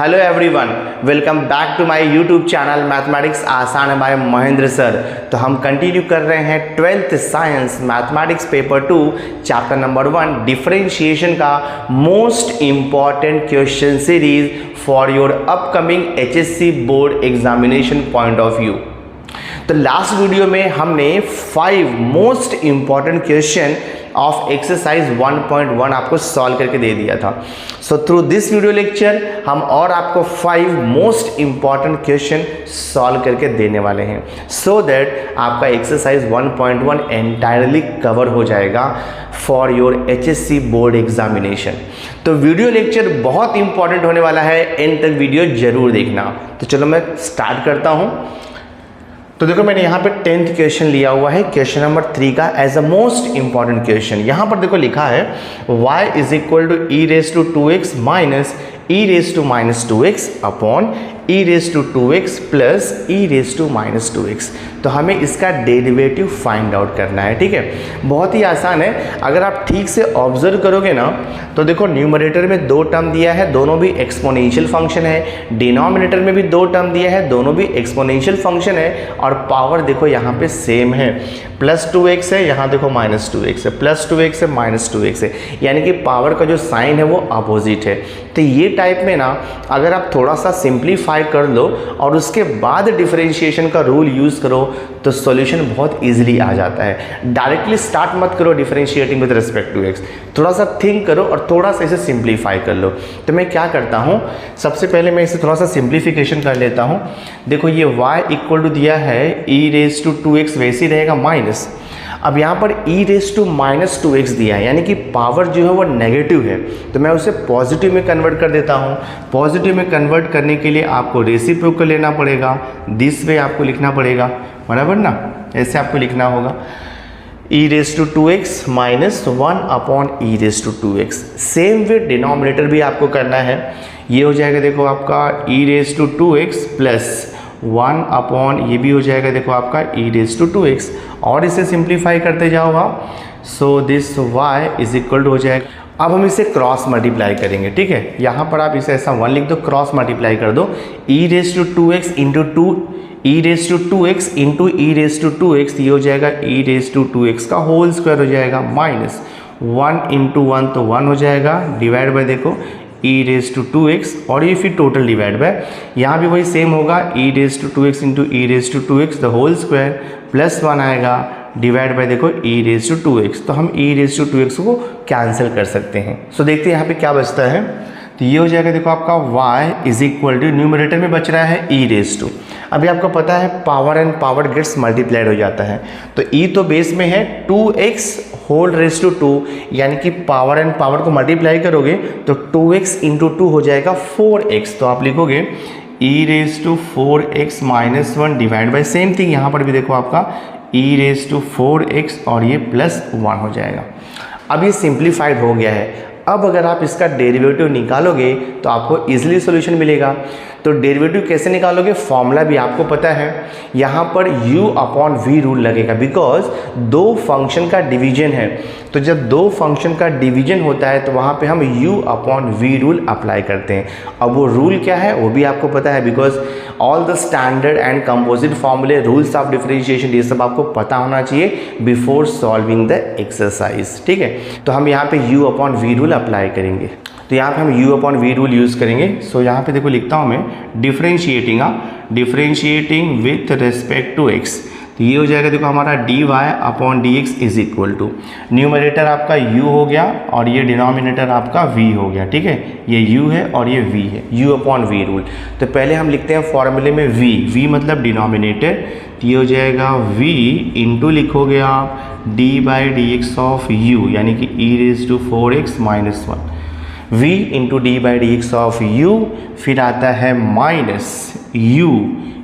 Hello everyone, welcome back to my YouTube channel mathematics आसान है bye Mahendra sir. तो हम कंटिन्यू कर रहे हैं 12th science mathematics paper 2 chapter number 1 differentiation का most important question series for your upcoming HSC board examination point of view. तो last video में हमने 5 most important question of exercise 1.1 आपको सॉल्व करके दे दिया था। So through this video lecture हम और आपको 5 मोस्ट इम्पॉर्टेंट क्वेश्चन सॉल्व करके देने वाले हैं, सो दैट आपका एक्सरसाइज 1.1 एंटायरली कवर हो जाएगा for your HSC board examination. तो वीडियो लेक्चर बहुत इंपॉर्टेंट होने वाला है, एंड तक वीडियो जरूर देखना। तो चलो मैं स्टार्ट करता हूँ। तो देखो मैंने यहाँ पे 10th क्वेश्चन लिया हुआ है, क्वेश्चन नंबर 3 का as a most important question. यहाँ पर देखो लिखा है y is equal to e raise to 2x minus e raise to minus 2x upon e raise to 2x plus e raise to minus 2x। तो हमें इसका derivative find out करना है, ठीक है। बहुत ही आसान है, अगर आप ठीक से ऑब्जर्व करोगे ना तो देखो न्यूमरेटर में 2 टर्म दिया है, दोनों भी एक्सपोनेंशियल फंक्शन है। डिनोमिनेटर में भी 2 टर्म दिया है, दोनों भी एक्सपोनेंशियल फंक्शन है। और पावर देखो यहाँ पे सेम है, प्लस 2x है, यहाँ देखो माइनस 2x है, प्लस 2x है, माइनस 2x है, यानी कि पावर का जो साइन है वो अपोजिट है। तो ये टाइप में ना अगर आप थोड़ा सा सिंप्लीफाई कर लो और उसके बाद डिफरेंशिएशन का रूल यूज़ करो तो सॉल्यूशन बहुत इजीली आ जाता है। डायरेक्टली स्टार्ट मत करो differentiating with respect to x, थोड़ा सा थिंक करो और थोड़ा सा इसे सिंप्लीफाई कर लो। तो मैं क्या करता हूँ, सबसे पहले मैं इसे थोड़ा सा सिंप्लीफिकेशन कर लेता हूँ। देखो ये y इक्वल टू दिया है ई रेस टू 2x, वैसे ही रहेगा माइनस। अब यहाँ पर ई रेस टू माइनस 2x दिया है, यानी कि पावर जो है वो नेगेटिव है, तो मैं उसे पॉजिटिव में कन्वर्ट कर देता हूँ। पॉजिटिव में कन्वर्ट करने के लिए आपको रेसिप्रोकल लेना पड़ेगा, दिस वे आपको लिखना पड़ेगा, बराबर ना, ऐसे आपको लिखना होगा e raise to 2x minus 1 upon e raise to 2x। Same way denominator भी आपको करना है, ये हो जाएगा देखो आपका e raise to 2x plus 1 upon ये भी हो जाएगा देखो आपका ई रेस टू 2x, और इसे सिंप्लीफाई करते जाओगा। So this y is equal to हो जाएगा। अब हम इसे क्रॉस मल्टीप्लाई करेंगे, ठीक है। यहाँ पर आप इसे ऐसा 1 लिख दो, क्रॉस मल्टीप्लाई कर दो, e raise to 2x into 2 e raise to 2x into e raise to 2x, ये हो जाएगा ई रेस टू 2x का होल स्क्वायर हो जाएगा, माइनस 1 इंटू 1 तो 1 हो जाएगा, डिवाइड बाय देखो ई रेस टू 2x, और ये फिर टोटल डिवाइड बाय, यहाँ भी वही सेम होगा e raise to 2x into e raise to 2x the whole square plus 1 आएगा, डिवाइड बाय देखो ई रेस टू 2x। तो हम ई रेस टू 2x को कैंसिल कर सकते हैं। सो देखते हैं यहाँ पे क्या बचता है। तो ये हो जाएगा देखो आपका y is equal to, numerator में बच रहा है ई रेस टू। अभी आपको पता है power and power gets multiplied हो जाता है, तो ई तो बेस में है 2x होल रेस टू 2, यानी कि पावर एंड पावर को मल्टीप्लाई करोगे तो 2x इंटू 2 हो जाएगा 4x। तो आप लिखोगे e raise to 4x minus 1 divide by same thing, यहाँ पर भी देखो आपका ई रेस टू 4x और ये प्लस 1 हो जाएगा। अब ये सिंप्लीफाइड हो गया है। अब अगर आप इसका डेरिवेटिव निकालोगे तो आपको इजीली सॉल्यूशन मिलेगा। तो डेरिवेटिव कैसे निकालोगे, फॉर्मूला भी आपको पता है, यहाँ पर u अपॉन वी रूल लगेगा, बिकॉज 2 फंक्शन का डिवीजन है। तो जब 2 फंक्शन का डिवीजन होता है तो वहाँ पे हम u upon v rule apply करते हैं। अब वो रूल क्या है वो भी आपको पता है, because all the standard and composite फॉर्मूले, रूल्स ऑफ डिफरेंशिएशन, ये सब आपको पता होना चाहिए बिफोर सॉल्विंग द एक्सरसाइज, ठीक है। तो हम यहाँ पे u upon v rule apply करेंगे। तो यहाँ पे हम u upon v rule use करेंगे। सो यहाँ पे देखो लिखता हूँ मैं differentiating with respect to x। तो ये हो जाएगा देखो हमारा dy upon dx is equal to, numerator आपका u हो गया और ये डिनोमिनेटर आपका v हो गया, ठीक है। ये u है और ये v है, u अपॉन वी रूल। तो पहले हम लिखते हैं फॉर्मूले में v मतलब डिनोमिनेटर, तो ये हो जाएगा v इंटू लिखोगे आप d by d x of u, यानी कि e raise to 4x minus 1, v into d by d x of u, फिर आता है माइनस u,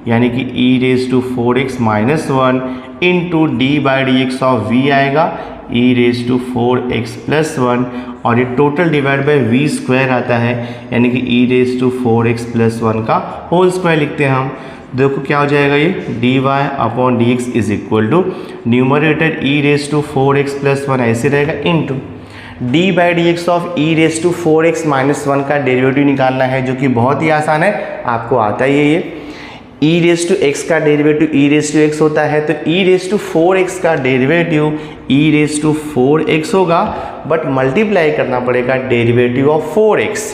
यानी कि e raise to 4x minus 1 into d by d x of v आएगा ई raise to 4x plus 1, और ये total divide by v square आता है, यानी कि e raise to 4x plus 1 का होल स्क्वायर लिखते हैं हम। देखो क्या हो जाएगा, ये dy upon d x is equal to numerator e raise to 4x plus 1 ऐसे रहेगा into d by d x of e raise to 4x minus 1 का डेरिवेटिव निकालना है, जो कि बहुत ही आसान है, आपको आता ही है ये। ई रेस टू एक्स का derivative e raise to x होता है, तो ई रेस टू 4x का derivative e raise to 4x होगा, बट मल्टीप्लाई करना पड़ेगा derivative of 4x,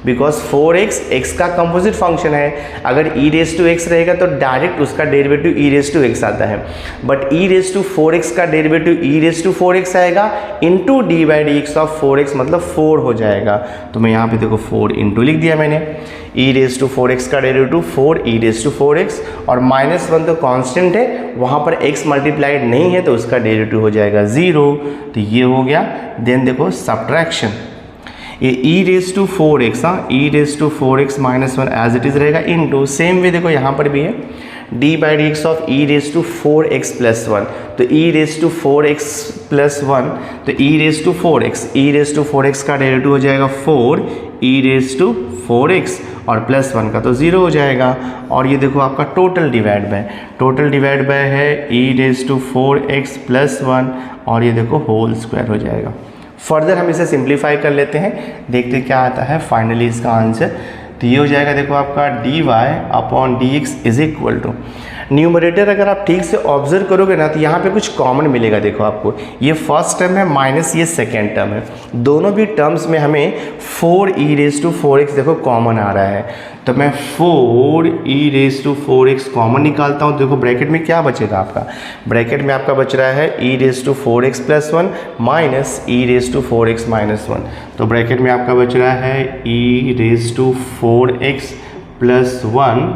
because 4x x का कंपोजिट फंक्शन है। अगर e रेस टू एक्स रहेगा तो डायरेक्ट उसका derivative e raise to x आता है, but e raise to 4x का derivative e raise to 4x आएगा into d by d x of 4x, मतलब 4 हो जाएगा। तो मैं यहाँ पे देखो 4 इंटू लिख दिया मैंने, e रेस टू 4x का derivative 4 e raise to 4x, और -1 तो कांस्टेंट है, वहाँ पर x मल्टीप्लाइड नहीं है तो उसका डेरिवेटिव हो जाएगा 0। तो ये हो गया। देन देखो सब्ट्रैक्शन, ये e रेस टू 4x, हाँ, e raise to 4x minus 1 as it is रहेगा इंटू, सेम वे देखो यहाँ पर भी है, d by d x of e raise to 4x plus 1, तो e raise to 4x plus 1, तो e raise to 4x, e raise to 4x का derivative हो जाएगा 4 ई रेस टू 4x, और प्लस 1 का तो 0 हो जाएगा। और ये देखो आपका टोटल डिवाइड बाय है e raise to 4x plus 1, और ये देखो होल स्क्वायर हो जाएगा। फर्दर हम इसे सिंप्लीफाई कर लेते हैं, देखते क्या आता है फाइनली इसका आंसर। तो ये हो जाएगा देखो आपका d y upon d x is equal to, numerator अगर आप ठीक से ऑब्जर्व करोगे ना तो यहाँ पे कुछ कॉमन मिलेगा। देखो आपको ये फर्स्ट टर्म है माइनस ये सेकेंड टर्म है, दोनों भी टर्म्स में हमें 4 ई रेस टू 4x देखो कॉमन आ रहा है, तो मैं 4 e raise to 4x common निकालता हूँ। देखो ब्रैकेट में क्या बचेगा आपका, ब्रैकेट में आपका बच रहा है e raise to 4x plus 1 minus e raise to 4x minus 1, तो ब्रैकेट में आपका बच रहा है e raise to 4x plus 1,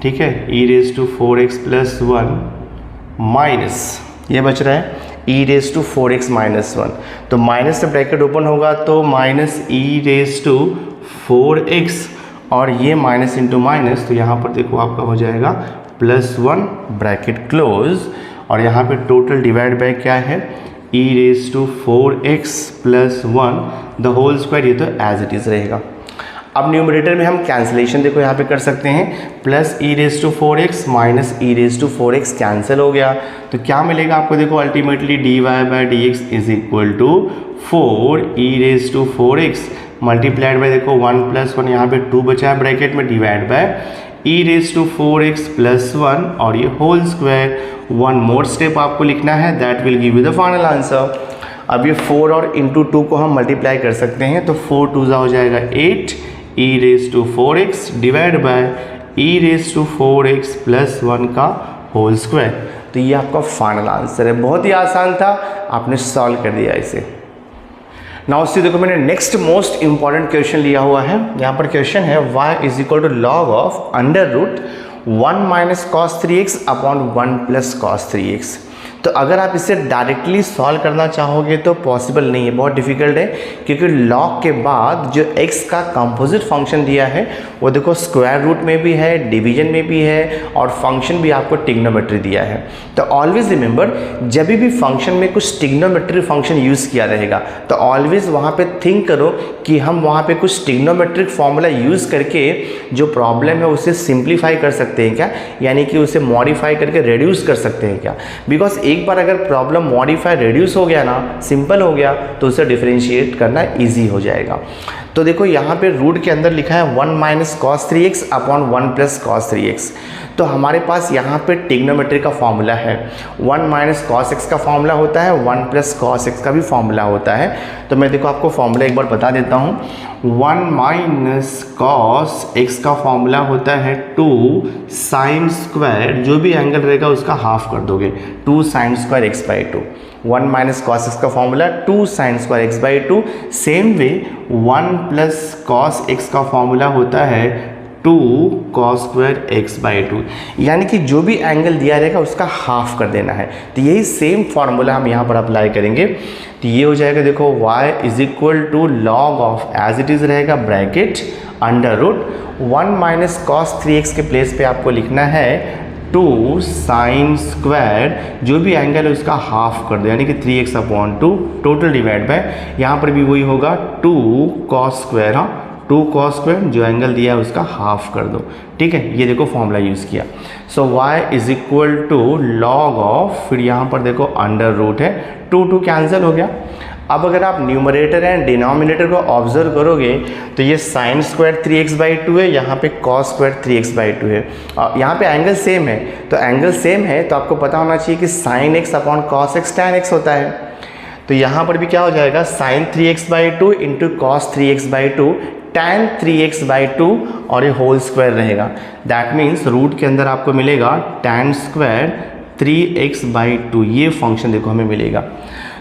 ठीक है, e raise to 4x plus 1 minus ये बच रहा है e raise to 4x minus 1, तो माइनस से ब्रैकेट ओपन होगा तो minus e raise to 4x, और ये माइनस इंटू माइनस, तो यहाँ पर देखो आपका हो जाएगा प्लस 1 ब्रैकेट क्लोज, और यहाँ पे टोटल डिवाइड बाय क्या है e raise to 4x plus 1 the whole square, ये तो एज इट इज़ रहेगा। अब न्यूमरेटर में हम कैंसिलेशन देखो यहाँ पे कर सकते हैं, plus e raise to 4x minus e raise to 4x cancel हो गया, तो क्या मिलेगा आपको देखो ultimately d y by d x is equal to 4 e raise to 4x multiplied by देखो 1 प्लस 1, यहाँ पे 2 बचा है ब्रैकेट में, divide by e raise to 4x plus 1, और ये whole square. One more step आपको लिखना है, that will give you the final answer. अब ये 4 और इंटू 2 को हम मल्टीप्लाई कर सकते हैं, तो 4 2 हो जाएगा 8 e raise to 4x divide by e raise to 4x plus 1 का होल स्क्वायर। तो ये आपका फाइनल आंसर है, बहुत ही आसान था, आपने सॉल्व कर दिया इसे। नाउ सी देखो मैंने नेक्स्ट मोस्ट इंपॉर्टेंट क्वेश्चन लिया हुआ है, यहाँ पर क्वेश्चन है y is equal to log of under root 1 minus cos 3x upon 1 plus cos 3x। तो अगर आप इसे डायरेक्टली सॉल्व करना चाहोगे तो पॉसिबल नहीं है, बहुत डिफिकल्ट है, क्योंकि लॉग के बाद जो x का कंपोजिट फंक्शन दिया है वो देखो स्क्वायर रूट में भी है, डिवीजन में भी है, और फंक्शन भी आपको ट्रिग्नोमेट्री दिया है। तो ऑलवेज रिमेंबर, जब भी फंक्शन में कुछ ट्रिग्नोमेट्री फंक्शन यूज़ किया रहेगा तो ऑलवेज वहाँ पे थिंक करो कि हम वहाँ पे कुछ ट्रिग्नोमेट्रिक फॉर्मूला यूज़ करके जो प्रॉब्लम है उसे सिंप्लीफाई कर सकते हैं क्या, यानी कि उसे मॉडिफाई करके रिड्यूस कर सकते हैं क्या। बिकॉज एक बार अगर प्रॉब्लम मॉडिफाई रिड्यूस हो गया ना, सिंपल हो गया, तो उसे डिफरेंशिएट करना इजी हो जाएगा। तो देखो यहाँ पे रूट के अंदर लिखा है 1 minus cos 3x upon 1 plus cos 3x। तो हमारे पास यहाँ पे ट्रिग्नोमेट्री का फॉर्मूला है, 1 माइनस कॉस x का फॉर्मूला होता है, 1 प्लस कॉस x का भी फॉर्मूला होता है। तो मैं देखो आपको फॉर्मूला एक बार बता देता हूँ। 1 माइनस कॉस x का फॉर्मूला होता है 2 साइन स्क्वायर, जो भी एंगल रहेगा उसका हाफ कर दोगे, 2 sine square x by 2। 1 minus cos x का formula 2 sine square x by 2। Same way 1 plus cos x का फॉर्मूला होता है 2 कॉस स्क्वायर x बाई 2, यानी कि जो भी एंगल दिया रहेगा उसका हाफ कर देना है। तो यही सेम फॉर्मूला हम यहाँ पर अप्लाई करेंगे। तो ये हो जाएगा देखो y is equal to log of, as it is रहेगा bracket under root 1 minus cos 3x के प्लेस पे आपको लिखना है 2 साइन स्क्वायर, जो भी एंगल है उसका हाफ कर दो, यानी कि 3x upon 2 total divide by, यहाँ पर भी वही होगा 2 कॉस स्क्वायर, हाँ 2 कॉस स्क्वायर, जो एंगल दिया है उसका हाफ कर दो, ठीक है। ये देखो फॉर्मूला यूज़ किया। So y is equal to log of, फिर यहाँ पर देखो अंडर रूट है, 2 2 कैंसिल हो गया, अब अगर आप न्यूमरेटर एंड डिनोमिनेटर को ऑब्जर्व करोगे तो ये साइन स्क्वायर 3x/2 है, यहाँ पे कॉस स्क्वायर 3x/2 है। यहाँ पे एंगल सेम है, तो एंगल सेम है तो आपको पता होना चाहिए कि sine x upon cos x tan x होता है। तो यहाँ पर भी क्या हो जाएगा, sign 3x/2 into cos 3x/2 tan 3x/2 और ये होल स्क्वायर रहेगा। दैट मीन्स रूट के अंदर आपको मिलेगा tan स्क्वायर 3x/2, ये फंक्शन देखो हमें मिलेगा।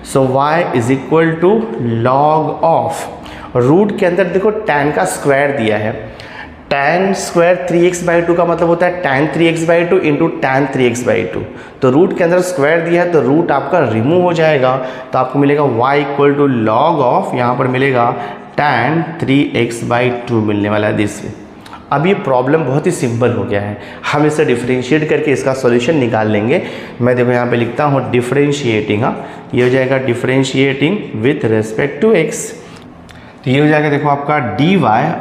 So y is equal to log of, root के अंदर देखो tan का स्क्वायर दिया है, tan स्क्वायर 3x/2 का मतलब होता है tan 3x/2 into tan 3x/2। तो रूट के अंदर स्क्वायर दिया है तो रूट आपका रिमूव हो जाएगा, तो आपको मिलेगा y equal to log of, यहाँ पर मिलेगा tan 3x/2 मिलने वाला है दिस वे। अब ये प्रॉब्लम बहुत ही सिंपल हो गया है, हम इसे डिफरेंशिएट करके इसका सॉल्यूशन निकाल लेंगे। मैं देखो यहाँ पे लिखता हूँ डिफरेंशिएटिंग, ये हो जाएगा differentiating with respect to x। तो ये हो जाएगा देखो आपका dy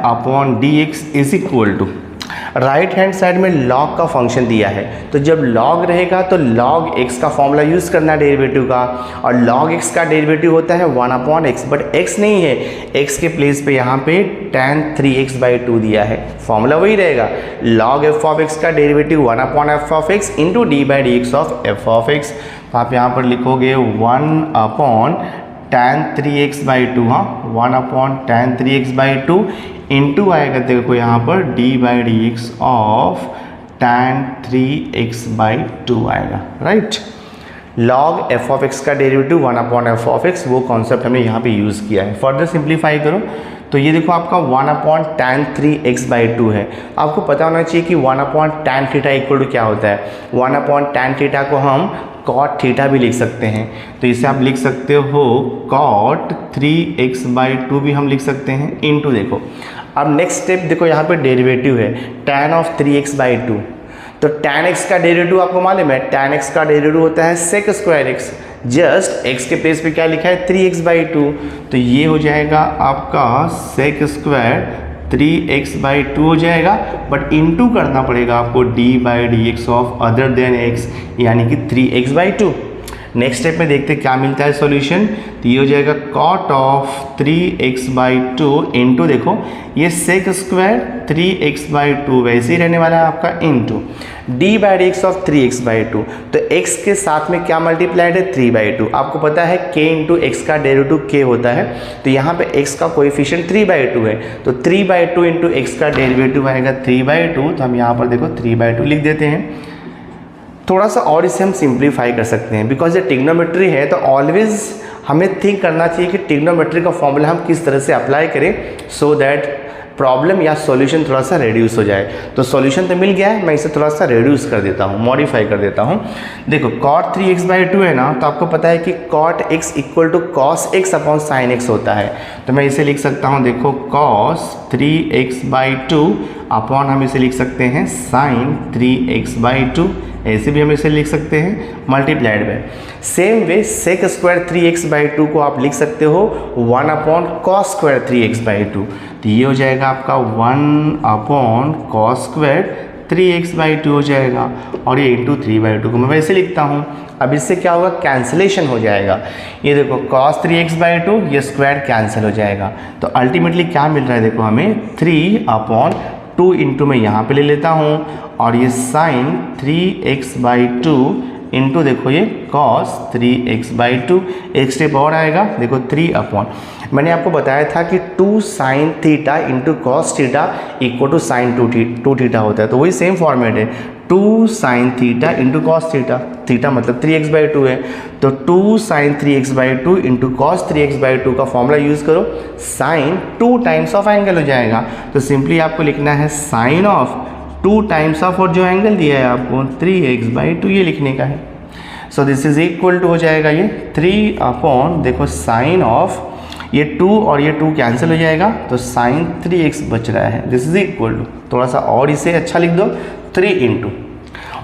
upon dx is equal to, right hand side में लॉग का फंक्शन दिया है, तो जब लॉग रहेगा तो लॉग x का फॉर्मूला यूज़ करना है डेरिवेटिव का, और लॉग x का डेरिवेटिव होता है 1/x, बट x नहीं है, x के प्लेस पे यहाँ पे tan 3x/2 दिया है, फॉर्मूला वही रहेगा, लॉग f(x) का derivative 1/f(x) into d/dx of f(x). तो आप यहाँ पर लिखोगे 1/tan 3x/2, हाँ 1/tan 3x/2 इंटू आएगा देखो यहाँ पर d/dx ऑफ tan 3x/2 आएगा, राइट। लॉग f(x) का डेरिवेटिव 1/f(x), वो कॉन्सेप्ट हमने यहाँ पे यूज़ किया है। फर्दर सिंप्लीफाई करो तो ये देखो आपका 1/tan 3x/2 है। आपको पता होना चाहिए कि 1/tan थीटा इक्वल टू क्या होता है, 1/tan थीटा को हम cot थीटा भी लिख सकते हैं, तो इसे आप लिख सकते हो cot 3x/2 भी हम लिख सकते हैं, इंटू देखो अब नेक्स्ट स्टेप देखो यहाँ पे डेरिवेटिव है tan ऑफ 3x/2, तो tan x का डेरिवेटिव आपको मालूम है, tan x का डेरिवेटिव होता है sec square x, just x के प्लेस पे क्या लिखा है 3x/2, तो ये हो जाएगा आपका sec स्क्वायर 3x/2 हो जाएगा, बट इंटू करना पड़ेगा आपको d/dx of other than x, यानी कि 3x/2। नेक्स्ट स्टेप में देखते क्या मिलता है सॉल्यूशन, तो ये हो जाएगा cot ऑफ 3x/2 इंटू देखो ये sec स्क्वायर 3x/2 वैसे ही रहने वाला है आपका, इंटू d/dx ऑफ 3x/2, तो x के साथ में क्या मल्टीप्लाइड है 3/2। आपको पता है k इंटू x का डेरिवेटिव k होता है, तो यहाँ पे x का कोएफिशिएंट 3/2 है, तो 3/2 इंटू x का डेरिवेटिव आएगा 3/2, तो हम यहाँ पर देखो 3/2 लिख देते हैं। थोड़ा सा और इसे हम सिंप्लीफाई कर सकते हैं, बिकॉज ये ट्रिग्नोमेट्री है, तो ऑलवेज हमें थिंक करना चाहिए कि ट्रिग्नोमेट्री का फॉर्मूला हम किस तरह से अप्लाई करें सो दैट प्रॉब्लम या सॉल्यूशन थोड़ा सा रिड्यूस हो जाए। तो सॉल्यूशन तो मिल गया है, मैं इसे थोड़ा सा रिड्यूस कर देता हूँ, मॉडिफाई कर देता हूँ। देखो cot 3x/2 है ना, तो आपको पता है कि cot x equal to cos x upon sin x होता है, तो मैं इसे लिख सकता हूँ देखो cos 3x/2 अपॉन हम इसे लिख सकते हैं sin 3x/2, ऐसे भी हम इसे लिख सकते हैं multiplied by, same way sec square 3x/2 को आप लिख सकते हो 1/cos स्क्वायर 3x/2, तो ये हो जाएगा आपका 1/cos स्क्वायर 3x/2 हो जाएगा, और ये इंटू 3/2 को मैं वैसे लिखता हूँ। अब इससे क्या होगा, कैंसिलेशन हो जाएगा, ये देखो cos 3x/2 ये स्क्वायर कैंसिल हो जाएगा, तो अल्टीमेटली क्या मिल रहा है देखो हमें 3/2 इंटू मैं यहाँ पे ले लेता हूँ, और ये sin 3x/2 इंटू देखो ये cos 3x/2, एक स्टेप और आएगा देखो 3/, मैंने आपको बताया था कि 2 sin theta into cos theta equal to sine 2 theta होता है, तो वही सेम फॉर्मेट है, 2 sin theta into cos theta, theta मतलब 3x/2 है, तो 2 sin 3x/2 into cos 3x/2 का फॉर्मूला यूज़ करो, साइन 2 टाइम्स ऑफ एंगल हो जाएगा, तो सिंपली आपको लिखना है साइन ऑफ 2 टाइम्स ऑफ और जो एंगल दिया है आपको 3x/2 ये लिखने का है। So this is equal to हो जाएगा ये 3 देखो साइन ऑफ ये 2 और ये 2 कैंसिल हो जाएगा, तो साइन 3x बच रहा है, दिस इज इक्वल टू, थोड़ा सा और इसे अच्छा लिख दो 3 इंटू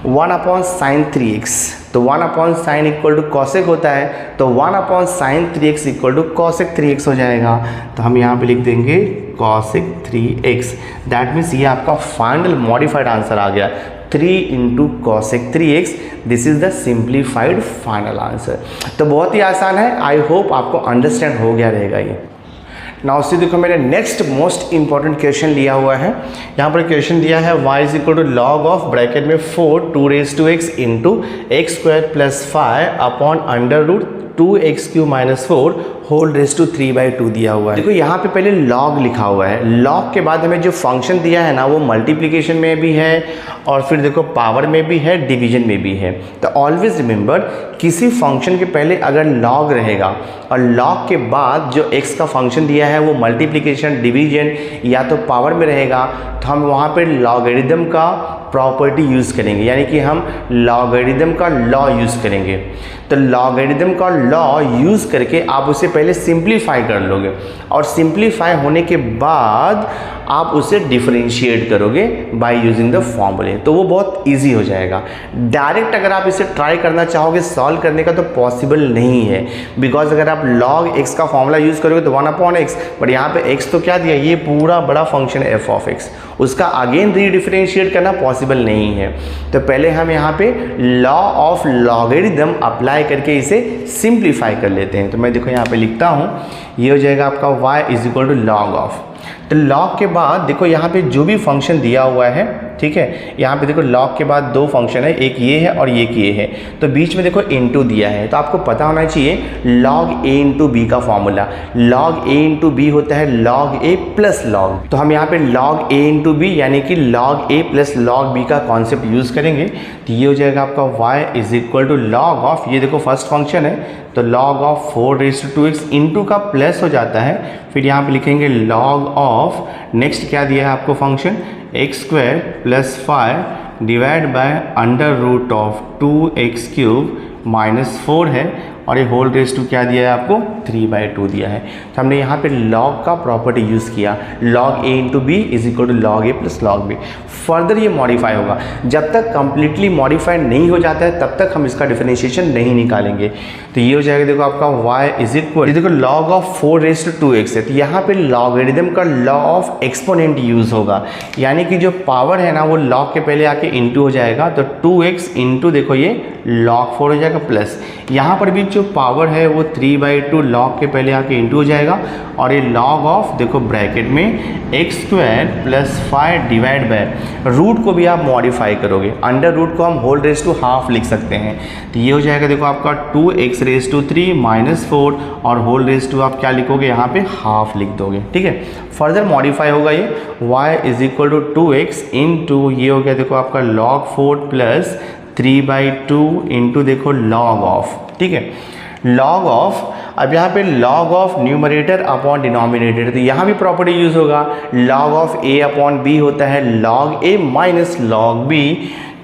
1/sin 3x, तो 1/sin इक्वल टू कॉसेक होता है, तो 1/sin 3x equal to cosec 3x हो जाएगा, तो हम यहाँ पे लिख देंगे cosec 3x। दैट मीन्स ये आपका फाइनल मॉडिफाइड आंसर आ गया 3 into cosec 3x। This is the simplified final answer. तो बहुत ही आसान है, आई होप आपको अंडरस्टैंड हो गया रहेगा ये। नाउ से देखो मैंने नेक्स्ट मोस्ट इंपॉर्टेंट क्वेश्चन लिया हुआ है। यहाँ पर क्वेश्चन दिया है y is equal to log of bracket में 4 2x into x square plus 5 upon under root 2x³ minus 4 whole raise to 3/2 दिया हुआ है। देखो यहाँ पे पहले लॉग लिखा हुआ है, लॉग के बाद हमें जो फंक्शन दिया है ना वो मल्टीप्लिकेशन में भी है और फिर देखो पावर में भी है, डिवीजन में भी है। तो ऑलवेज रिमेंबर किसी फंक्शन के पहले अगर लॉग रहेगा और लॉग के बाद जो x का फंक्शन दिया है वो मल्टीप्लिकेशन, डिवीजन या तो पावर में रहेगा तो हम वहाँ पे लॉगरिदम का प्रॉपर्टी यूज़ करेंगे, यानी कि हम लॉगरिदम का लॉ यूज़ करेंगे। तो लॉगरिदम का लॉ यूज़ करके आप उसे पहले सिंप्लीफाई कर लोगे और सिंप्लीफाई होने के बाद आप उसे डिफरेंशिएट करोगे बाय यूजिंग द फॉर्मूले, तो वो बहुत इजी हो जाएगा। डायरेक्ट अगर आप इसे ट्राई करना चाहोगे सॉल्व करने का तो पॉसिबल नहीं है, बिकॉज अगर आप log x का फॉर्मूला यूज़ करोगे तो 1/x, बट यहाँ पे x तो क्या दिया, ये पूरा बड़ा फंक्शन है f ऑफ x, उसका अगेन रीडिफरेंशिएट करना पॉसिबल नहीं है। तो पहले हम यहाँ पे लॉ ऑफ लॉगरिदम अप्लाई करके इसे सिंप्लीफाई कर लेते हैं। तो मैं देखो यहाँ पे लिखता हूँ, ये हो जाएगा आपका y is equal to log of. तो लॉग के बाद देखो यहाँ पे जो भी फंक्शन दिया हुआ है, ठीक है, यहाँ पे देखो लॉग के बाद दो फंक्शन है, एक ये है और एक ये है, तो बीच में देखो इनटू दिया है। तो आपको पता होना चाहिए log a इंटू बी का formula, log a into b होता है log a प्लस log। तो हम यहाँ पे log a इंटू बी यानी कि log a plus log b का कॉन्सेप्ट यूज़ करेंगे। तो ये हो जाएगा आपका y is equal to log of, ये देखो फर्स्ट फंक्शन है तो log of 4 raise to 2x into का प्लस हो जाता है, फिर यहाँ पे लिखेंगे log ऑफ, नेक्स्ट क्या दिया है आपको function x square plus 5 divide by under root of 2x³ minus 4 है और ये होल रेज टू क्या दिया है आपको 3/2 दिया है। तो हमने यहाँ पे log का प्रॉपर्टी यूज़ किया, log a into b is equal to log a plus log b। Further ये मॉडिफाई होगा, जब तक कंप्लीटली मॉडिफाई नहीं हो जाता है तब तक हम इसका डिफरेंशिएशन नहीं निकालेंगे। तो ये हो जाएगा देखो आपका y इज इक्वल, देखो log of 4 raise to 2x है, तो यहाँ पे लॉगरिदम का लॉ ऑफ एक्सपोनेंट यूज़ होगा, यानी कि जो पावर है ना वो log के पहले आके इंटू हो जाएगा, तो 2x इंटू देखो ये log 4 हो जाएगा प्लस, यहाँ पर भी जो पावर है वो 3/2 log के पहले आके इंटू हो जाएगा और ये log ऑफ देखो ब्रैकेट में x square plus 5 divide by, root को भी आप मॉडिफाई करोगे, अंडर रूट को हम होल रेज टू हाफ लिख सकते हैं। तो ये हो जाएगा देखो आपका 2x रेज टू 3 माइनस 4 और होल रेज टू आप क्या लिखोगे यहाँ पे हाफ लिख दोगे, ठीक है। फर्दर मॉडिफाई होगा ये y is equal to 2x into ये हो गया देखो आपका log 4 प्लस 3/2 इंटू देखो log ऑफ, ठीक है, log ऑफ। अब यहाँ पे log of numerator upon denominator, तो यहाँ भी प्रॉपर्टी यूज़ होगा, log of a upon b होता है log a minus log b,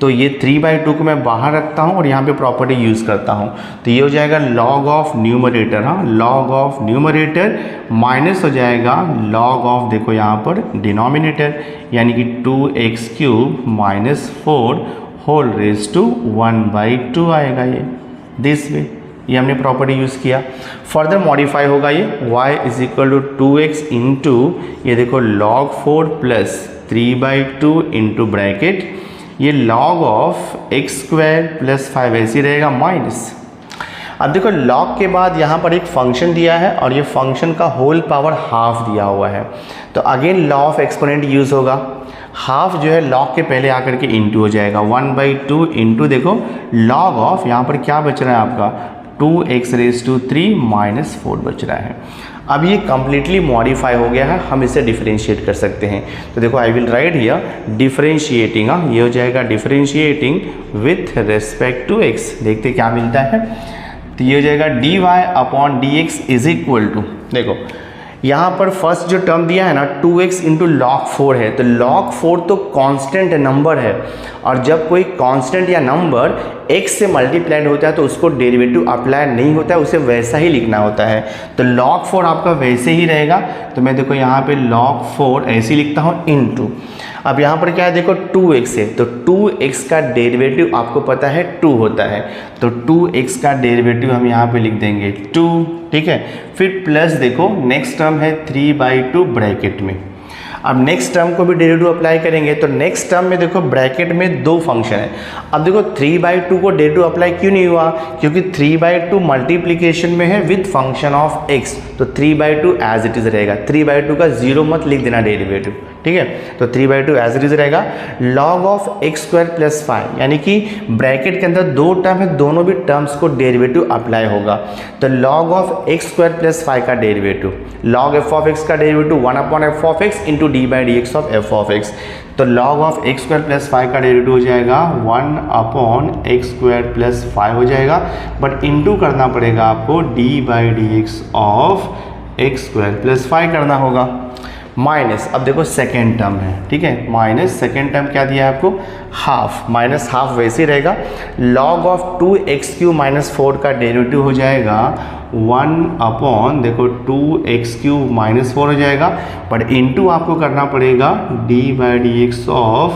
तो ये 3/2 को मैं बाहर रखता हूँ और यहाँ पे प्रॉपर्टी यूज़ करता हूँ, तो ये हो जाएगा log ऑफ न्यूमरेटर, हाँ log ऑफ न्यूमरेटर माइनस हो जाएगा log ऑफ देखो यहाँ पर डिनोमिनेटर, यानी कि 2x³ minus 4 whole raise to 1/2 आएगा ये दिस वे, ये हमने प्रॉपर्टी यूज़ किया। फर्दर मॉडिफाई होगा ये y is equal to 2x into ये देखो log 4 प्लस 3/2 इंटू ब्रैकेट ये log of x square plus 5 ऐसे रहेगा माइनस। अब देखो log के बाद यहाँ पर एक फंक्शन दिया है और ये फंक्शन का होल पावर हाफ दिया हुआ है, तो again law of exponent use होगा, हाफ जो है log के पहले आकर के इंटू हो जाएगा 1/2 इंटू देखो log ऑफ, यहाँ पर क्या बच रहा है आपका 2x रेज टू 3 माइनस 4 बच रहा है। अब ये कम्प्लीटली मॉडिफाई हो गया है, हम इसे डिफरेंशिएट कर सकते हैं। तो देखो I will write here differentiating, ये हो जाएगा differentiating with respect to x, देखते क्या मिलता है। तो ये हो जाएगा dy upon dx is equal to, देखो यहाँ पर फर्स्ट जो टर्म दिया है ना 2x इंटू log 4 है, तो log 4 तो कांस्टेंट नंबर है और जब कोई कांस्टेंट या नंबर x से मल्टीप्लाइड होता है तो उसको डेरिवेटिव अप्लाई नहीं होता है, उसे वैसा ही लिखना होता है। तो log 4 आपका वैसे ही रहेगा, तो मैं देखो यहाँ पे log 4 ऐसे ही लिखता हूँ इंटू, अब यहाँ पर क्या है देखो 2x है, तो 2x का डेरिवेटिव आपको पता है 2 होता है, तो 2x का डेरिवेटिव हम यहाँ पे लिख देंगे 2, ठीक है। फिर प्लस देखो नेक्स्ट टर्म है 3/2 ब्रैकेट में, अब नेक्स्ट टर्म को भी डेरिवेटिव अप्लाई करेंगे, तो नेक्स्ट टर्म में देखो ब्रैकेट में दो फंक्शन है। अब देखो 3/2 को डेरिवेटिव अप्लाई क्यों नहीं हुआ, क्योंकि 3/2 मल्टीप्लीकेशन में है विद फंक्शन ऑफ x, तो 3/2 एज इट इज रहेगा। 3/2 का 0 मत लिख देना डेरिवेटिव, ठीक है। तो 3/2 एज इट इज रहेगा। Log of x square plus 5, यानी कि ब्रैकेट के अंदर दो टर्म है, दोनों भी टर्म्स को डेरिवेटिव अप्लाई होगा। तो log of x square plus 5 का derivative, log f of x का derivative 1/f of x into d/dx of f of x। तो log of x square plus 5 का डेरिवेटिव हो जाएगा 1/x स्क्वायर प्लस 5 हो जाएगा, बट इंटू करना पड़ेगा आपको d/dx of x square plus 5 करना होगा। माइनस, अब देखो सेकेंड टर्म है, ठीक है, माइनस सेकेंड टर्म क्या दिया है आपको, हाफ, माइनस हाफ वैसे ही रहेगा। लॉग ऑफ 2x³ माइनस 4 का डेरिवेटिव हो जाएगा 1 देखो 2x³ माइनस 4 हो जाएगा, बट इंटू आपको करना पड़ेगा d/dx ऑफ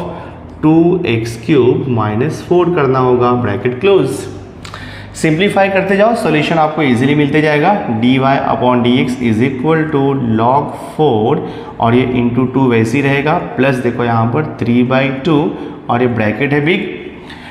2x³ माइनस 4 करना होगा, ब्रैकेट क्लोज। सिंप्लीफाई करते जाओ, सॉल्यूशन आपको इजीली मिलते जाएगा। dy/dx is equal to log 4 और ये इंटू 2 वैसे ही रहेगा, प्लस देखो यहाँ पर 3/2 और ये ब्रैकेट है बिग।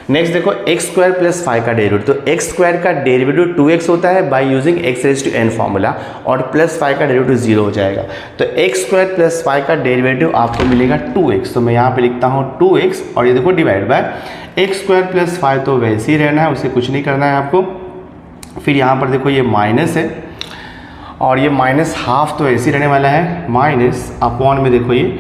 नेक्स्ट देखो x स्क्वायर प्लस 5 का डेरिवेटिव, तो x स्क्वायर का डेरिवेटिव 2x होता है बाय यूजिंग x⁻n फॉर्मूला, और प्लस 5 का डेरिवेटिव 0 हो जाएगा। तो x स्क्वायर प्लस 5 का डेरिवेटिव आपको मिलेगा 2x, तो मैं यहाँ पे लिखता हूँ 2x और ये देखो divide by x square plus 5, तो वैसे ही रहना है, उसे कुछ नहीं करना है आपको। फिर यहाँ पर देखो ये माइनस है और ये माइनस हाफ तो ऐसे ही रहने वाला है, माइनस अपॉन में देखो ये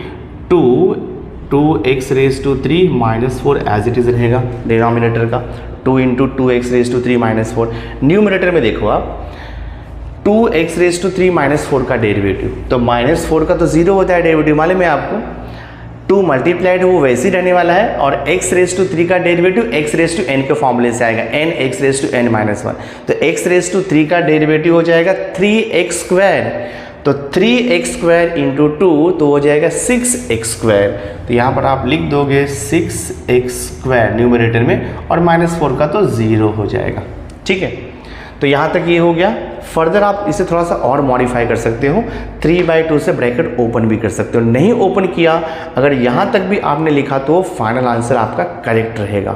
2x⁻³ minus 4 as it is रहेगा डिनोमिनेटर का, 2 इंटू 2x⁻³ माइनस 4। न्यूमिनेटर में देखो आप 2x⁻³ माइनस 4 का डेरिवेटिव, तो माइनस 4 का तो 0 होता है डेरिवेटिव, मालूम है आपको। 2 मल्टीप्लाइड वो वैसे ही रहने वाला है, और x⁻³ का डेरिवेटिव x⁻n के फॉर्मूले से आएगा, n x⁻n-1, तो x⁻³ का डेरिवेटिव हो जाएगा 3x², तो 3x² इंटू 2 तो हो जाएगा 6x², तो यहाँ पर आप लिख दोगे 6x² न्यूमरेटर में, और माइनस 4 का तो 0 हो जाएगा, ठीक है। तो यहाँ तक ये हो गया। फर्दर आप इसे थोड़ा सा और मॉडिफाई कर सकते हो, 3/2 से ब्रैकेट ओपन भी कर सकते हो। नहीं ओपन किया, अगर यहाँ तक भी आपने लिखा तो फाइनल आंसर आपका करेक्ट रहेगा।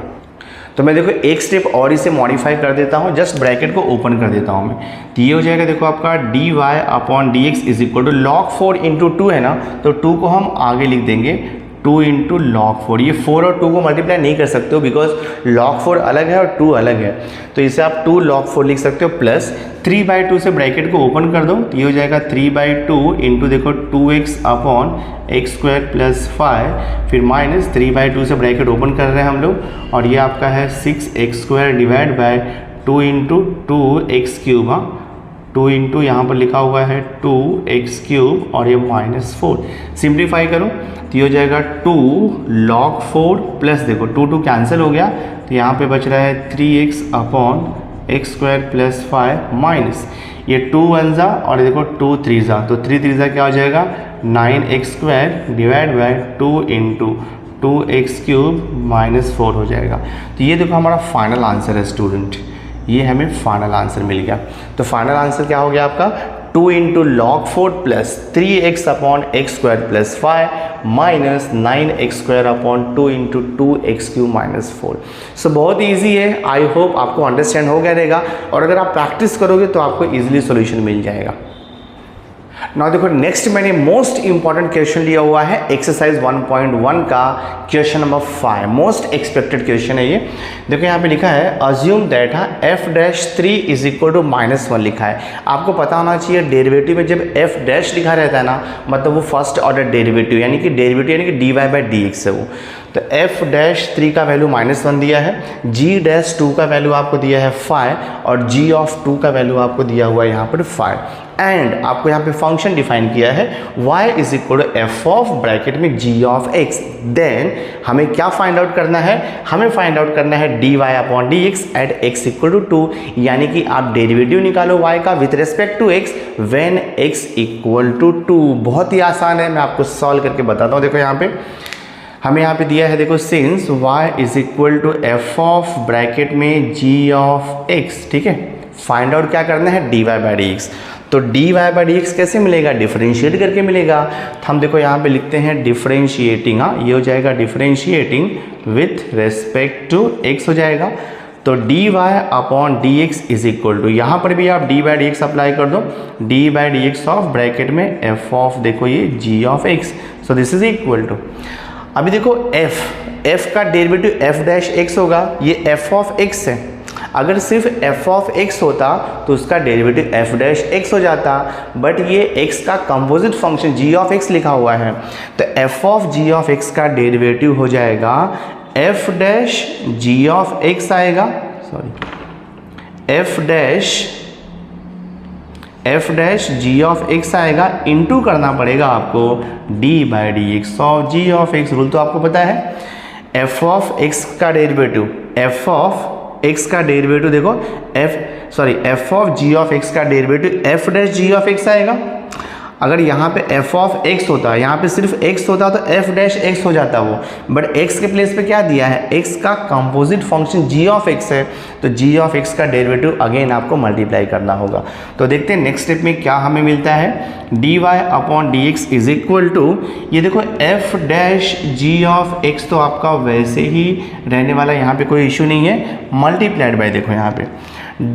तो मैं देखो एक स्टेप और इसे मॉडिफाई कर देता हूँ, जस्ट ब्रैकेट को ओपन कर देता हूँ मैं, तो ये हो जाएगा देखो आपका dy/dx is equal to log 4 into 2 है ना, तो 2 को हम आगे लिख देंगे 2 इंटू लॉग 4। ये 4 और 2 को मल्टीप्लाई नहीं कर सकते हो, बिकॉज लॉग 4 अलग है और 2 अलग है, तो इसे आप 2 log 4 लिख सकते हो, प्लस 3/2 से ब्रैकेट को ओपन कर दो, तो ये हो जाएगा 3/2 इंटू देखो 2x/x² प्लस 5, फिर माइनस 3/2 से ब्रैकेट ओपन कर रहे हैं हम लोग, और ये आपका है 6x² divide by 2 into 2x³ 2 into यहाँ पर लिखा हुआ है 2x³ और ये माइनस 4। सिंप्लीफाई करो तो ये हो जाएगा 2 log 4 प्लस देखो 2 कैंसिल हो गया, तो यहाँ पे बच रहा है 3x/x² प्लस 5 माइनस ये 2 1 और देखो 2 3 तो 3 3 क्या हो जाएगा 9x² divide by 2 into 2x³ minus 4 हो जाएगा। तो ये देखो हमारा फाइनल आंसर है स्टूडेंट, ये हमें फाइनल आंसर मिल गया। तो फाइनल आंसर क्या हो गया आपका 2 into log 4 plus 3x/x² plus 5 minus 9x²/2 into 2x³ minus 4। सो बहुत इजी है, आई होप आपको अंडरस्टैंड हो गया रहेगा, और अगर आप प्रैक्टिस करोगे तो आपको इजीली सॉल्यूशन मिल जाएगा। ना देखो नेक्स्ट मैंने मोस्ट इंपॉर्टेंट क्वेश्चन लिया हुआ है एक्सरसाइज 1.1 का question number 5, most expected question है ये। देखो यहाँ पे लिखा है assume that f'3 is equal to -1 लिखा है। आपको पता होना चाहिए डेरिवेटिव में जब f' लिखा रहता है ना, मतलब वो फर्स्ट ऑर्डर डेरिवेटिव यानी कि dy/dx है वो। तो f'3 का वैल्यू -1 दिया है, g'2 का वैल्यू आपको दिया है 5 और g(2) का वैल्यू आपको दिया हुआ है यहाँ पर 5, एंड आपको यहाँ पे फंक्शन डिफाइन किया है y is equal to f of bracket में g(x). देन हमें क्या फाइंड आउट करना है, हमें फाइंड आउट करना है dy/dx eight x equal to 2, यानी कि आप डेरिवेटिव निकालो y का with respect to x when x equal to 2। बहुत ही आसान है, मैं आपको सॉल्व करके बताता हूँ। देखो यहाँ पे हमें यहाँ पे दिया है, देखो since y is equal to f of bracket में g(x), ठीक है। फाइंड आउट क्या करना है dy/dx। तो dy बाई डी एक्स कैसे मिलेगा, डिफरेंशिएट करके मिलेगा। तो हम देखो यहाँ पे लिखते हैं डिफरेंशिएटिंग, हाँ ये हो जाएगा differentiating with respect to x हो जाएगा। तो dy upon d x is equal to, यहाँ पर भी आप d by d x apply कर दो, d by d x of bracket में एफ ऑफ देखो ये g of x, so this is equal to. अभी देखो f का डेरिवेटिव f डैश x होगा, ये f ऑफ x है। अगर सिर्फ f ऑफ x होता तो उसका डेरिवेटिव f डैश x हो जाता, बट ये x का composite function g of x लिखा हुआ है, तो f of g of x का डेरिवेटिव हो जाएगा f dash g of x आएगा, sorry f dash g of x आएगा, इनटू करना पड़ेगा आपको d by d x of g of x। Rule तो आपको पता है, f ऑफ x का डेरिवेटिव, f ऑफ x का डेरिवेटिव देखो f of g of x का derivative f dash g of x आएगा। अगर यहाँ पे f ऑफ x होता, यहाँ पे सिर्फ x होता तो f डैश x हो जाता वो, बट x के प्लेस पे क्या दिया है, x का composite function g of x है, तो g ऑफ x का डेरिवेटिव अगेन आपको मल्टीप्लाई करना होगा। तो देखते हैं नेक्स्ट स्टेप में क्या हमें मिलता है, dy upon d x is equal to, ये देखो f dash g of x तो आपका वैसे ही रहने वाला, यहाँ पे कोई इशू नहीं है, मल्टीप्लाइड बाय देखो यहाँ पे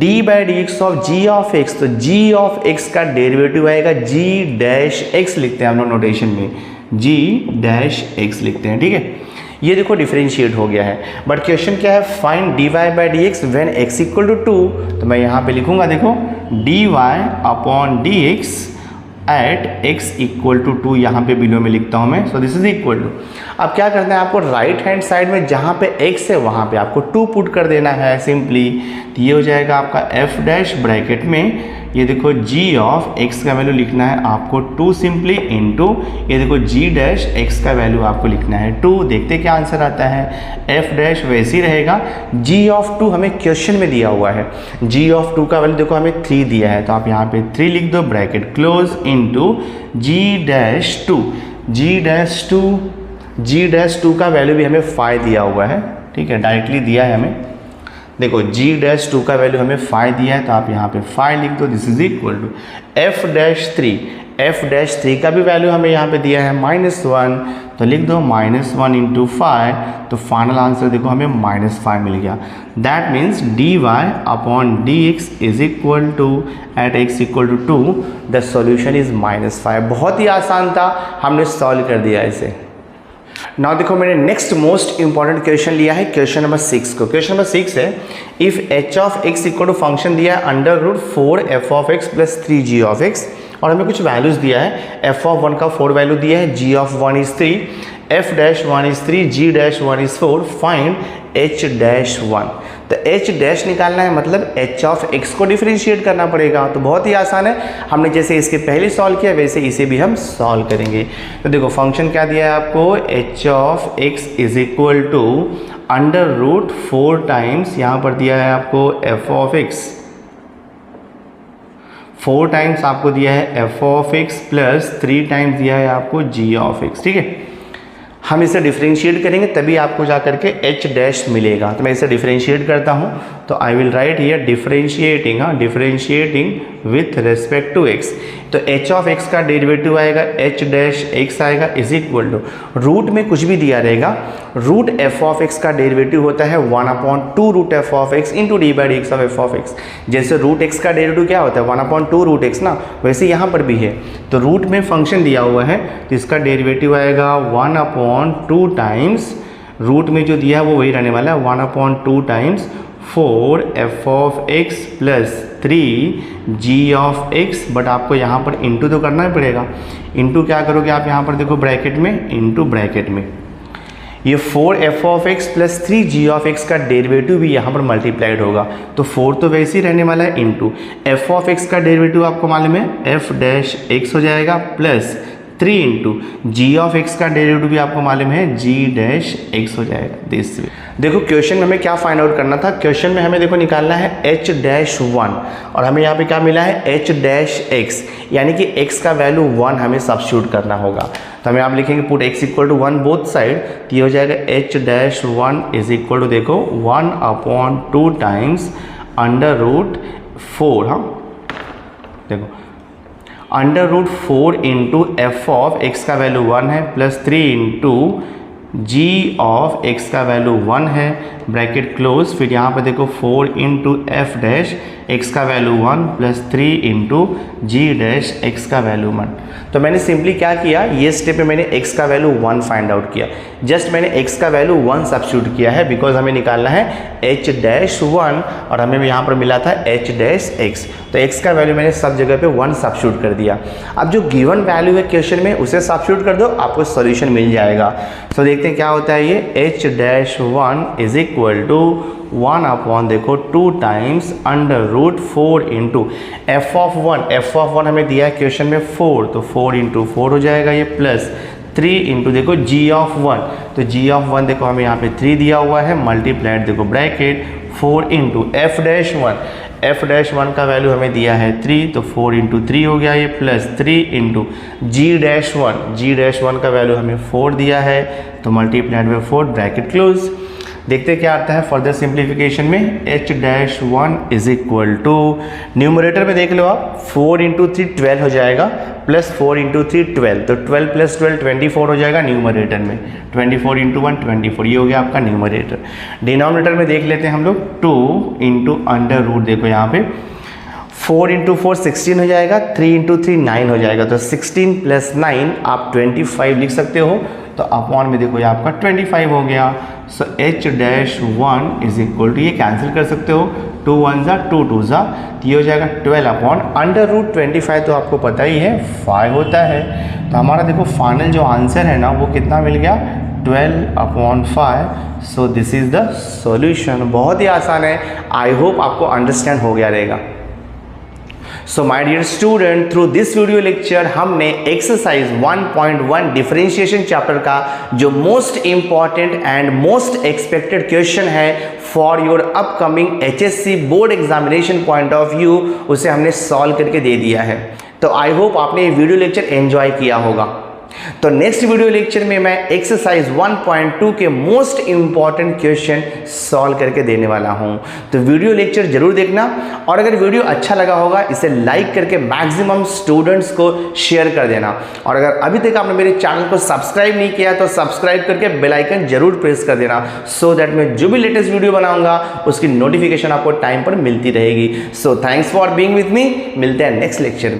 d by d x of g of x, तो g ऑफ x का डेरिवेटिव आएगा g डैश x लिखते हैं हम लोग नोटेशन में, g डैश x लिखते हैं, ठीक है। ये देखो डिफरेंशिएट हो गया है, बट क्वेश्चन क्या है, find dy by d x when x equal to 2, तो मैं यहाँ पे लिखूंगा देखो dy upon d x at x equal to 2, यहाँ पे बिलो में लिखता हूँ मैं, so this is equal to. अब क्या करना है आपको, राइट हैंड साइड में जहाँ पे x है वहाँ पे आपको 2 पुट कर देना है सिंपली, तो ये हो जाएगा आपका f डैश ब्रैकेट में, ये देखो g ऑफ x का वैल्यू लिखना है आपको 2 सिंपली इनटू, ये देखो g डैश x का वैल्यू आपको लिखना है 2। देखते क्या आंसर आता है, f डैश वैसे ही रहेगा, g ऑफ 2 हमें क्वेश्चन में दिया हुआ है, g ऑफ 2 का वैल्यू देखो हमें 3 दिया है, तो आप यहाँ पे 3 लिख दो bracket close into g dash 2, g dash 2 का वैल्यू भी हमें 5 दिया हुआ है, ठीक है, डायरेक्टली दिया है हमें, देखो g डैश 2 का वैल्यू हमें 5 दिया है, तो आप यहाँ पे 5 लिख दो, this is equal to f dash 3 का भी वैल्यू हमें यहाँ पे दिया है -1, तो लिख दो -1 इंटू 5, तो फाइनल आंसर देखो हमें -5 मिल गया। That means dy upon d x is equal to at x equal to 2, the solution is -5। बहुत ही आसान था, हमने सॉल्व कर दिया इसे। नाउ देखो मैंने नेक्स्ट मोस्ट इंपॉर्टेंट क्वेश्चन लिया है, क्वेश्चन नंबर 6 को। क्वेश्चन नंबर 6 है, if h of x equal to function दिया है under root 4f of x plus 3g of x, और हमें कुछ वैल्यूज दिया है, f ऑफ 1 का 4 वैल्यू दिया है, g of 1 is 3, f dash 1 is 3, g dash 1 is 4, find h dash 1। तो h डैश निकालना है, मतलब h ऑफ x को डिफरेंशिएट करना पड़ेगा, तो बहुत ही आसान है, हमने जैसे इसके पहले सॉल्व किया वैसे इसे भी हम सॉल्व करेंगे। तो देखो फंक्शन क्या दिया है आपको, h of x is equal to under root 4 times, यहाँ पर दिया है आपको f ऑफ x, 4 टाइम्स आपको दिया है f of x plus 3 times दिया है आपको g ऑफ x, ठीक है। हम इसे डिफरेंशिएट करेंगे तभी आपको जा करके h डैश मिलेगा, तो मैं इसे डिफरेंशिएट करता हूँ, तो I will write here differentiating, differentiating with respect to x, तो h ऑफ x का डेरिवेटिव आएगा h डैश x आएगा इज इक्वल टू, रूट में कुछ भी दिया रहेगा, रूट f ऑफ x का डेरिवेटिव होता है 1/2 root f of x into d by d x of f of x। जैसे रूट x का डेरिवेटिव क्या होता है 1/2 रूट x ना, वैसे यहाँ पर भी है, तो रूट में फंक्शन दिया हुआ है तो इसका डेरिवेटिव आएगा 1/2 टाइम्स, रूट में जो दिया है वो वही रहने वाला है 1/2 times 4f of x plus 3g of x, but आपको यहाँ पर इंटू तो करना ही पड़ेगा। इंटू क्या करोगे आप यहाँ पर देखो ब्रैकेट में, इंटू ब्रैकेट में ये 4f of x plus 3g of x का डेरिवेटिव भी यहाँ पर मल्टीप्लाइड होगा, तो 4 तो वैसे ही रहने वाला है, इंटू f ऑफ x का डेरिवेटिव आपको मालूम है f डैश x हो जाएगा plus 3 into g of x का डेरिवेटिव भी आपको मालूम है g डैश x हो जाएगा दिस वे। देखो क्वेश्चन में हमें क्या फाइंड आउट करना था, क्वेश्चन में हमें देखो निकालना है h डैश 1, और हमें यहाँ पे क्या मिला है h डैश x, यानी कि x का वैल्यू 1 हमें सब्स्टिट्यूट करना होगा, तो हमें आप लिखेंगे put x equal to 1 both side, तो ये हो जाएगा h dash 1 is equal to देखो 1/2 टाइम्स अंडर रूट 4, हाँ देखो under root 4 into f of x का वैल्यू 1 है plus 3 into g of x का वैल्यू 1 है, ब्रैकेट क्लोज। फिर यहाँ पे देखो 4 इंटू एफ डैश एक्स का value 1 plus 3 into g dash x का वैल्यू 1। तो मैंने सिंपली क्या किया, ये स्टेप में मैंने एक्स का वैल्यू 1 फाइंड आउट किया। जस्ट मैंने एक्स का वैल्यू 1 सब्स्टिट्यूट किया है बिकॉज हमें निकालना है एच डैश 1 और हमें यहाँ पर मिला था एच डैश एक्स। तो एक्स का वैल्यू मैंने सब जगह पे 1 सब्स्टिट्यूट कर दिया। अब जो गिवन वैल्यू है क्वेश्चन में उसे सब्स्टिट्यूट कर दो, आपको सॉल्यूशन मिल जाएगा। तो देखते हैं क्या होता है ये, h dash 1 is equal to 1 upon देखो 2 times under root 4 into f of 1 हमें दिया है क्वेश्चन में 4, तो 4 इंटू 4 हो जाएगा ये, प्लस 3 इंटू देखो जी ऑफ 1, तो जी ऑफ 1 देखो हमें यहाँ पे 3 दिया हुआ है, मल्टीप्लाइड देखो ब्रैकेट 4 इंटू एफ डैश 1 का वैल्यू हमें दिया है 3, तो 4 इंटू 3 हो गया ये, प्लस 3 इंटू जी डैश 1 का वैल्यू हमें 4 दिया है, तो मल्टीप्लाइड में 4 ब्रैकेट क्लोज। देखते क्या आता है फर्दर सिंप्लीफिकेशन में, h dash 1 is equal to, numerator में देख लो आप 4 इंटू 3 12 हो जाएगा, प्लस 4 इंटू 3 12, तो 12 प्लस 12 24 हो जाएगा न्यूमरेटर में, 24 इंटू 1 24, ये हो गया आपका न्यूमरेटर। डिनोमिनेटर में देख लेते हैं हम लोग 2 इंटू अंडर रूट, देखो यहाँ पे 4 इंटू 4 16 हो जाएगा, 3 इंटू 3 9 हो जाएगा, तो 16 प्लस 9 आप 25 लिख सकते हो, तो अपॉन में देखो ये आपका 25 हो गया। So H dash 1 is equal to, ये कैंसिल कर सकते हो, 2 1 ज़ा 2 2 ज़ा, तो ये हो जाएगा 12 अपॉन अंडर रूट 25, तो आपको पता ही है 5 होता है। तो हमारा देखो फाइनल जो आंसर है ना वो कितना मिल गया, 12 upon 5। So this is the solution. बहुत ही आसान है, आई होप आपको अंडरस्टैंड हो गया रहेगा। So my dear student, through this video lecture हमने एक्सरसाइज 1.1 डिफरेंशिएशन चैप्टर का जो most important and most expected question है for your upcoming HSC board examination point of view, उसे हमने सॉल्व करके दे दिया है। तो आई होप आपने ये वीडियो लेक्चर एंजॉय किया होगा। तो नेक्स्ट वीडियो लेक्चर में मैं एक्सरसाइज 1.2 के मोस्ट इंपॉर्टेंट क्वेश्चन सॉल्व करके देने वाला हूं। तो वीडियो लेक्चर जरूर देखना, और अगर वीडियो अच्छा लगा होगा इसे लाइक करके मैक्सिमम स्टूडेंट्स को शेयर कर देना, और अगर अभी तक आपने मेरे चैनल को सब्सक्राइब नहीं किया तो सब्सक्राइब करके बेल आइकन जरूर प्रेस कर देना, सो दैट मैं जो भी लेटेस्ट वीडियो बनाऊंगा उसकी नोटिफिकेशन आपको टाइम पर मिलती रहेगी। So thanks for being with me, मिलते हैं नेक्स्ट लेक्चर में।